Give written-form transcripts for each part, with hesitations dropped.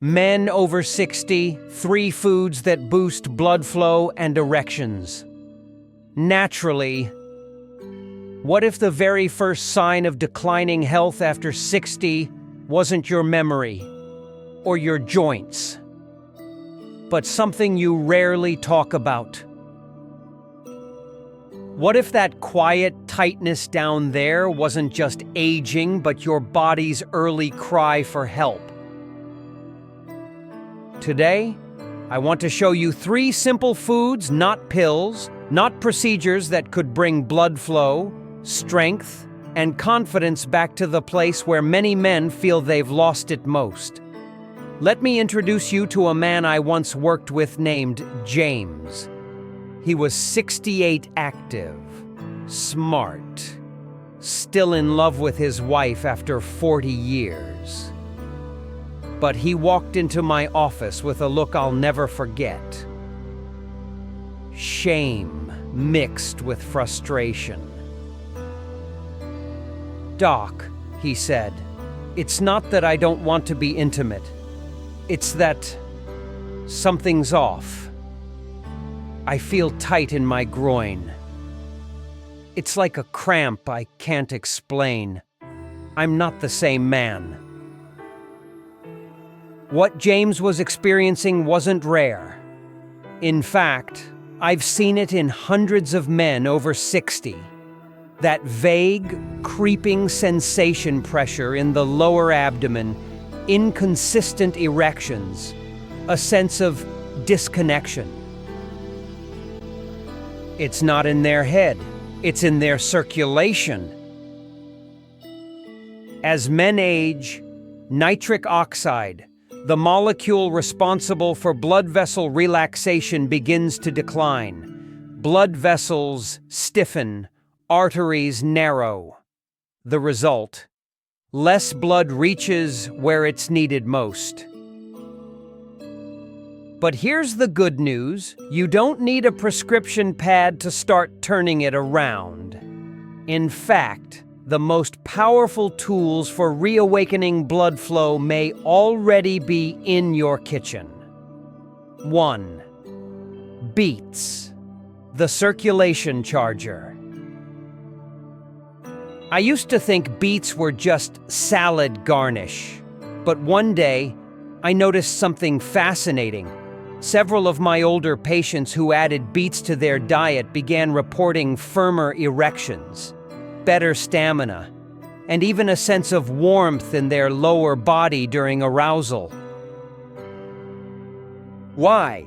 Men over 60, 3 foods that boost blood flow and erections. Naturally, what if the very first sign of declining health after 60 wasn't your memory or your joints, but something you rarely talk about? What if that quiet tightness down there wasn't just aging, but your body's early cry for help? Today, I want to show you 3 simple foods, not pills, not procedures, that could bring blood flow, strength, and confidence back to the place where many men feel they've lost it most. Let me introduce you to a man I once worked with named James. He was 68, active, smart, still in love with his wife after 40 years. But he walked into my office with a look I'll never forget. Shame mixed with frustration. "Doc," he said, "it's not that I don't want to be intimate. It's that something's off. I feel tight in my groin. It's like a cramp I can't explain. I'm not the same man." What James was experiencing wasn't rare. In fact, I've seen it in hundreds of men over 60. That vague, creeping sensation, pressure in the lower abdomen, inconsistent erections, a sense of disconnection. It's not in their head, it's in their circulation. As men age, nitric oxide, the molecule responsible for blood vessel relaxation, begins to decline. Blood vessels stiffen, arteries narrow. The result: less blood reaches where it's needed most. But here's the good news: you don't need a prescription pad to start turning it around. In fact, the most powerful tools for reawakening blood flow may already be in your kitchen. 1. Beets, the circulation charger. I used to think beets were just salad garnish, but one day I noticed something fascinating. Several of my older patients who added beets to their diet began reporting firmer erections, better stamina, and even a sense of warmth in their lower body during arousal. Why?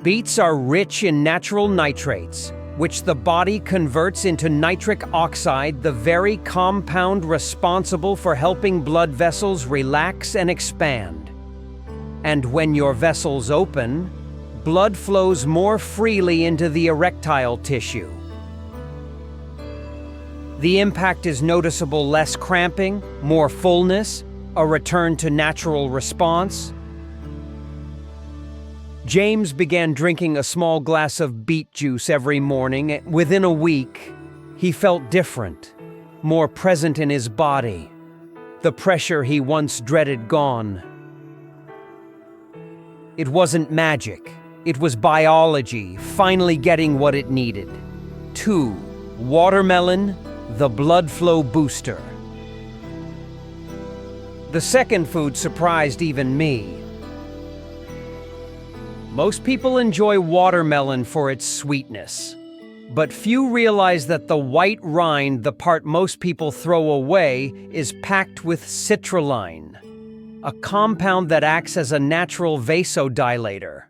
Beets are rich in natural nitrates, which the body converts into nitric oxide, the very compound responsible for helping blood vessels relax and expand. And when your vessels open, blood flows more freely into the erectile tissue. The impact is noticeable: less cramping, more fullness, a return to natural response. James began drinking a small glass of beet juice every morning. Within a week, he felt different, more present in his body. The pressure he once dreaded gone. It wasn't magic. It was biology, finally getting what it needed. 2. Watermelon, the blood flow booster. The second food surprised even me. Most people enjoy watermelon for its sweetness, but few realize that the white rind, the part most people throw away, is packed with citrulline, a compound that acts as a natural vasodilator.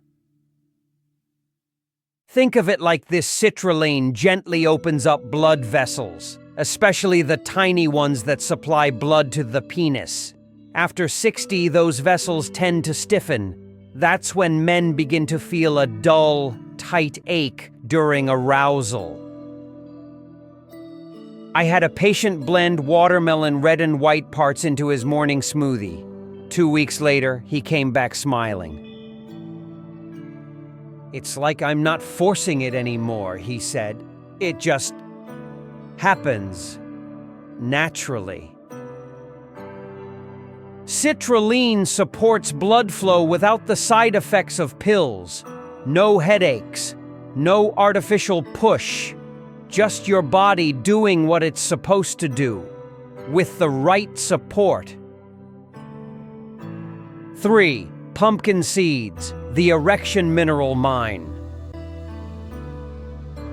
Think of it like this: citrulline gently opens up blood vessels, especially the tiny ones that supply blood to the penis. After 60, those vessels tend to stiffen. That's when men begin to feel a dull, tight ache during arousal. I had a patient blend watermelon red and white parts into his morning smoothie. 2 weeks later, he came back smiling. "It's like I'm not forcing it anymore," he said. "It just happens naturally." Citrulline supports blood flow without the side effects of pills. No headaches, no artificial push. Just your body doing what it's supposed to do, with the right support. 3. Pumpkin seeds, the erection mineral mine.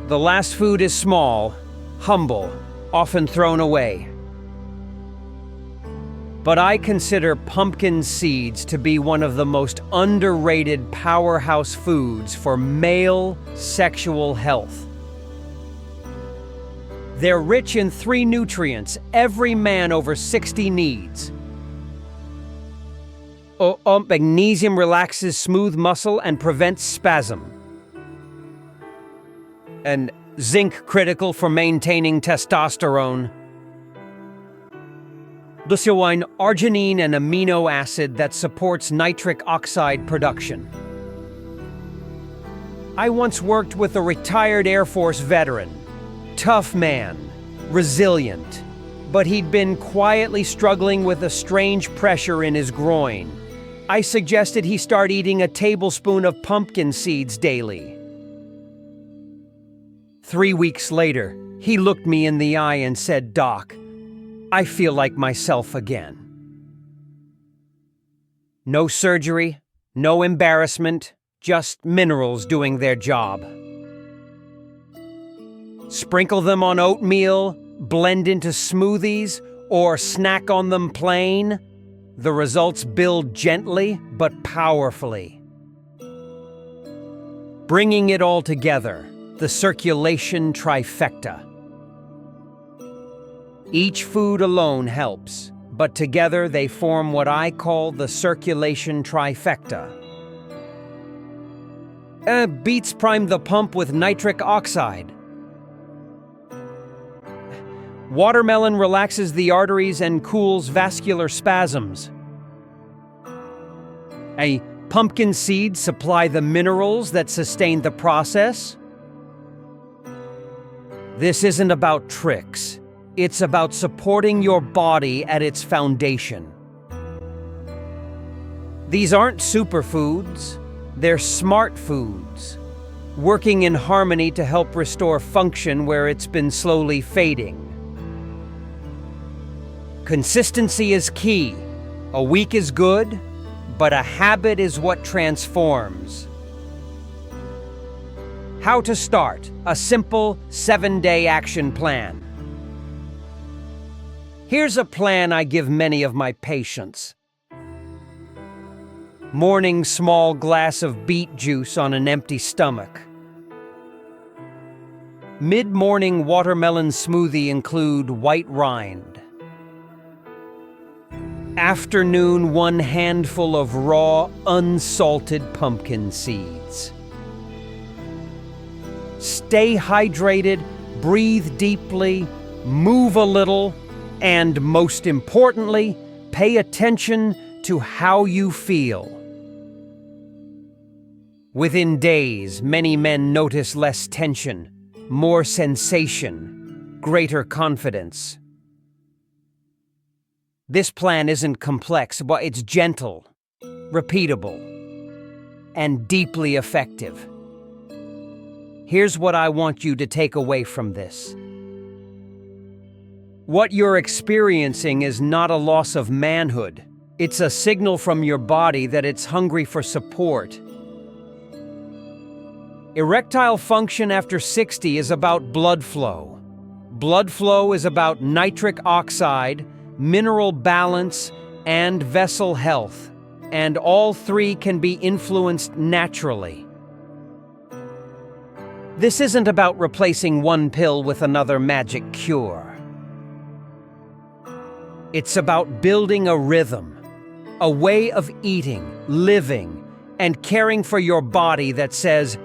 The last food is small, humble, often thrown away. But I consider pumpkin seeds to be one of the most underrated powerhouse foods for male sexual health. They're rich in 3 nutrients every man over 60 needs. Magnesium relaxes smooth muscle and prevents spasm. And zinc critical for maintaining testosterone. Lucewine, arginine, an amino acid that supports nitric oxide production. I once worked with a retired Air Force veteran. Tough man, resilient, but he'd been quietly struggling with a strange pressure in his groin. I suggested he start eating a tablespoon of pumpkin seeds daily. 3 weeks later, he looked me in the eye and said, "Doc, I feel like myself again." No surgery, no embarrassment, just minerals doing their job. Sprinkle them on oatmeal, blend into smoothies, or snack on them plain. The results build gently but powerfully. Bringing it all together, the circulation trifecta. Each food alone helps, but together they form what I call the circulation trifecta. Beets prime the pump with nitric oxide. Watermelon relaxes the arteries and cools vascular spasms. Pumpkin seeds supply the minerals that sustain the process. This isn't about tricks. It's about supporting your body at its foundation. These aren't superfoods. They're smart foods, working in harmony to help restore function where it's been slowly fading. Consistency is key. A week is good, but a habit is what transforms. How to start a simple 7-day action plan. Here's a plan I give many of my patients. Morning small glass of beet juice on an empty stomach. Mid-morning watermelon smoothie include white rind. Afternoon 1 handful of raw, unsalted pumpkin seeds. Stay hydrated, breathe deeply, move a little, and most importantly, pay attention to how you feel. Within days, many men notice less tension, more sensation, greater confidence. This plan isn't complex, but it's gentle, repeatable, and deeply effective. Here's what I want you to take away from this. What you're experiencing is not a loss of manhood. It's a signal from your body that it's hungry for support. Erectile function after 60 is about blood flow. Blood flow is about nitric oxide, mineral balance, and vessel health, and all 3 can be influenced naturally. This isn't about replacing one pill with another magic cure. It's about building a rhythm, a way of eating, living, and caring for your body that says,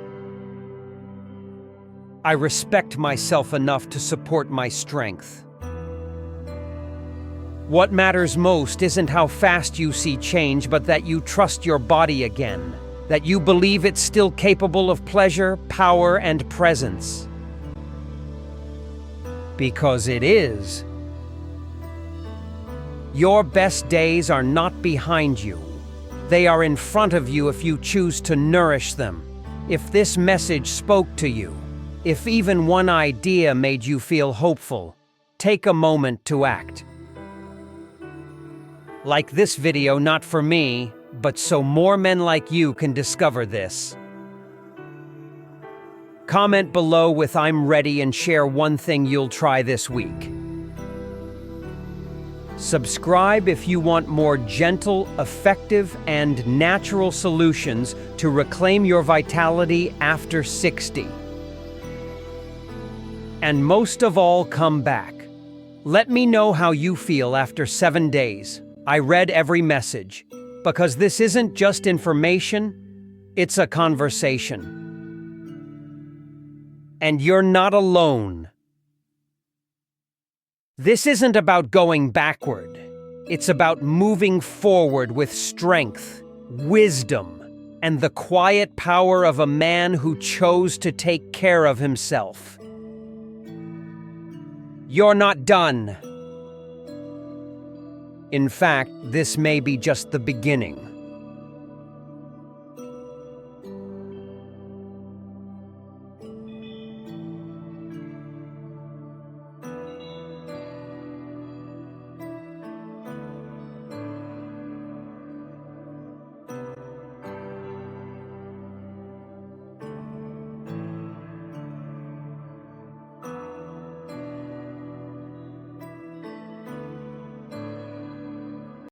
"I respect myself enough to support my strength." What matters most isn't how fast you see change, but that you trust your body again, that you believe it's still capable of pleasure, power, and presence. Because it is. Your best days are not behind you. They are in front of you if you choose to nourish them. If this message spoke to you, if even one idea made you feel hopeful, take a moment to act. Like this video not for me, but so more men like you can discover this. Comment below with "I'm ready" and share one thing you'll try this week. Subscribe if you want more gentle, effective, and natural solutions to reclaim your vitality after 60. And most of all, come back. Let me know how you feel after 7 days. I read every message, because this isn't just information, it's a conversation. And you're not alone. This isn't about going backward. It's about moving forward with strength, wisdom, and the quiet power of a man who chose to take care of himself. You're not done. In fact, this may be just the beginning.